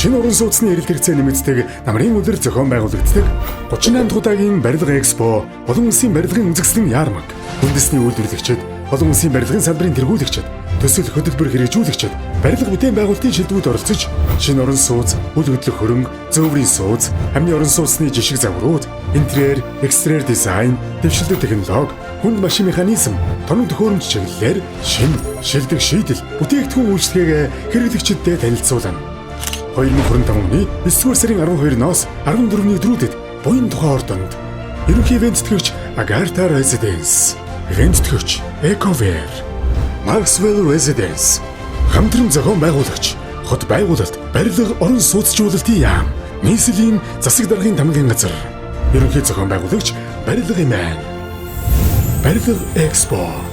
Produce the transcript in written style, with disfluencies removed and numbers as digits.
Шинэ уран сууцны эрэлт хэрэгцээ нэмэгддэг намрын өдөр зохион байгуулагддаг 38 дахь удаагийн барилга экспо олон улсын барилгын үзэсгэлэн яармаг үндэсний үйлдвэрлэгчид олон улсын барилгын салбарын тэргүүлэгчид төсөл хөтөлбөр хэрэгжүүлэгчид барилга бүтээн байгуулалтын шилдэгүүд оролцож шинэ орон сууц, үл хөдлөх хөрөнгө, зөөврийн сууц, амны орон сууцны жишг загварууд, интерьер, экстерьер дизайн, дэвшилдэг технологи, хүнд машин механизм, тоног төхөөрөмж чиглэлээр шинэ шилдэг шийдэл бүтээгдэхүүн үйлчлэгээ хэрэглэгчдэд танилцуулна. 2025 оны 9-р сарын 12-ноос 14-ний өдрүүдэд буян тухай ордонд ерөнхий ивент тэтгэгч Agartha Residence, ивент тэтгэгч Ecover, Maxwell Residence, хамтран зохион байгуулагч хот байгуулалт барилга орон сууцжуулалтын яам, нийслэлийн засаг даргын тамгын газар, ерөнхий зохион байгуулагч барилга имэн, барилга экспо.